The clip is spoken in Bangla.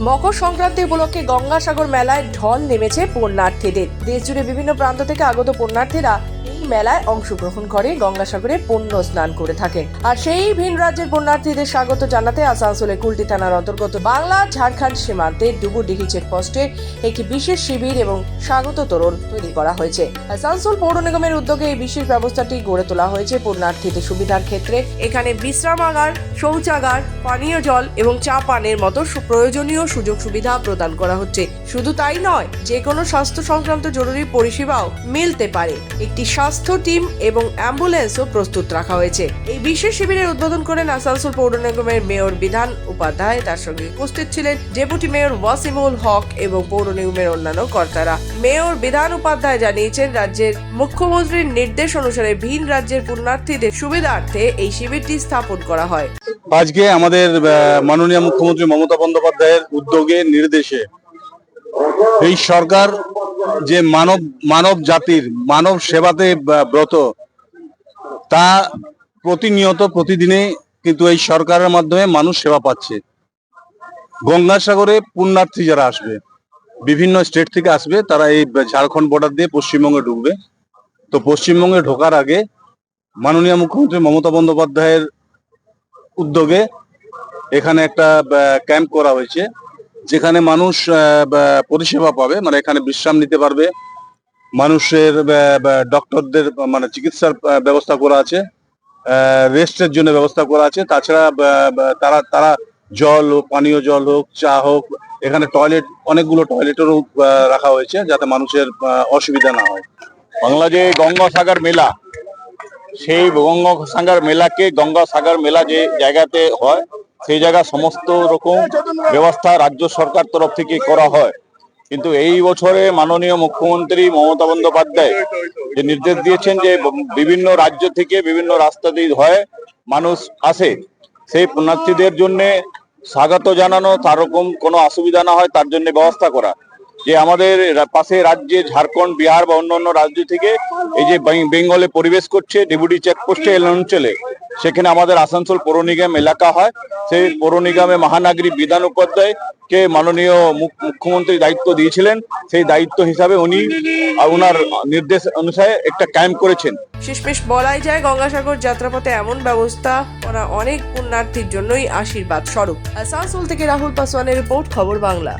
মকর সংক্রান্তি উপলক্ষে গঙ্গাসাগর মেলায় ঢল নেমেছে পুণ্যার্থীদের। দেশ জুড়ে বিভিন্ন প্রান্ত থেকে আগত পুণ্যার্থীরা এই মেলায় অংশগ্রহণ করে গঙ্গাসাগরে পুণ্য স্নান করে থাকেন। আর সেই ভিন রাজ্যের পুণ্যার্থীদের স্বাগত জানাতে আসানসোলের কুলটি থানার অন্তর্গত বাংলা ঝাড়খণ্ড সীমান্তে ডুবুডিঘি চেকপোস্টে একটি বিশেষ শিবির এবং স্বাগত তোরণ তৈরি করা হয়েছে। আসানসোল পৌর নিগমের উদ্যোগে এই বিশেষ ব্যবস্থাটি গড়ে তোলা হয়েছে পুণ্যার্থীদের সুবিধার ক্ষেত্রে। এখানে বিশ্রামাগার, শৌচাগার, পানীয় জল এবং চা পানের মতো প্রয়োজনীয় সুযোগ সুবিধা প্রদান করা হচ্ছে। শুধু তাই নয়, যে কোনো স্বাস্থ্য সংক্রান্ত জরুরি পরিষেবাও মিলতে পারে। একটি স্বাস্থ্য টিম এবং অ্যাম্বুলেন্সও প্রস্তুত রাখা হয়েছে। এই বিশেষ শিবিরের উদ্বোধন করেন আসানসোল পৌর নিগমের মেয়র বিধান উপাধ্যায়। তার সঙ্গে উপস্থিত ছিলেন ডেপুটি মেয়র ওয়াসিমুল হক এবং পৌর নিগমের অন্যান্য কর্তারা। মেয়র বিধান উপাধ্যায় জানিয়েছেন, রাজ্যের মুখ্যমন্ত্রীর নির্দেশ অনুসারে ভিন রাজ্যের পুণ্যার্থীদের সুবিধার্থে এই শিবিরটি স্থাপন করা হয়। আজকে আমাদের মাননীয় মুখ্যমন্ত্রী মমতা বন্দ্যোপাধ্যায়ের উদ্যোগে নির্দেশে এই সরকার যে মানব জাতির মানব সেবাতে ব্রত, তা প্রতিনিয়ত প্রতিদিনে কিন্তু এই সরকারের মাধ্যমে মানুষ সেবা পাচ্ছে। গঙ্গাসাগরে পুণ্যার্থী যারা আসবে, বিভিন্ন স্টেট থেকে আসবে, তারা এই ঝাড়খণ্ড বর্ডার দিয়ে পশ্চিমবঙ্গে ঢুকবে। তো পশ্চিমবঙ্গে ঢোকার আগে মাননীয় মুখ্যমন্ত্রী মমতা বন্দ্যোপাধ্যায়ের উদ্যোগে এখানে একটা ক্যাম্প করা হয়েছে, যেখানে মানুষ পরিষেবা পাবে, মানে এখানে বিশ্রাম নিতে পারবে। মানুষের ডক্টরদের মানে চিকিৎসার ব্যবস্থা করা আছে, রেস্টের জন্য ব্যবস্থা করা আছে। তাছাড়া তারা জল হোক, পানীয় জল হোক, চা হোক, এখানে টয়লেট, অনেকগুলো টয়লেটেরও রাখা হয়েছে, যাতে মানুষের অসুবিধা না হয়। বাংলা যে গঙ্গাসাগর মেলা, সেই গঙ্গাসাগর মেলাকে গঙ্গাসাগর মেলা যে জায়গাতে হয়, সেই জায়গা সমস্ত রকম ব্যবস্থা রাজ্য সরকার তরফ থেকে করা হয়। কিন্তু এই বছরে মাননীয় মুখ্যমন্ত্রী মমতা বন্দ্যোপাধ্যায় যে নির্দেশ দিয়েছেন যে বিভিন্ন রাজ্য থেকে বিভিন্ন রাস্তা দিয়ে হয়ে মানুষ আসে, সেই পুণ্যার্থীদের জন্য স্বাগত জানানো, তার রকম কোনো অসুবিধা না হয় তার জন্য ব্যবস্থা করা। যে আমাদের পাশে রাজ্যে ঝাড়খণ্ড, বিহার বা অন্য রাজ্য থেকে এই যে বেঙ্গলে পরিবেশ করছে ডেপুটি চেকপোস্টে অঞ্চলে, সেখানে আমাদের আসানসোল পৌর নিগম এলাকা হয়। সেই পৌর নিগমে মহানাগরিক বিধান উপাধ্যায় কে মাননীয় মুখ্যমন্ত্রী দায়িত্ব দিয়েছিলেন। সেই দায়িত্ব হিসাবে উনি ওনার নির্দেশ অনুসারে একটা ক্যাম্প করেছেন। শেষমেশ বলাই যায়, গঙ্গাসাগর যাত্রাপথে এমন ব্যবস্থা করা অনেক পুণ্যার্থীর জন্যই আশীর্বাদ স্বরূপ। আসানসোল থেকে রাহুল পাসওয়ানের রিপোর্ট, খবর বাংলা।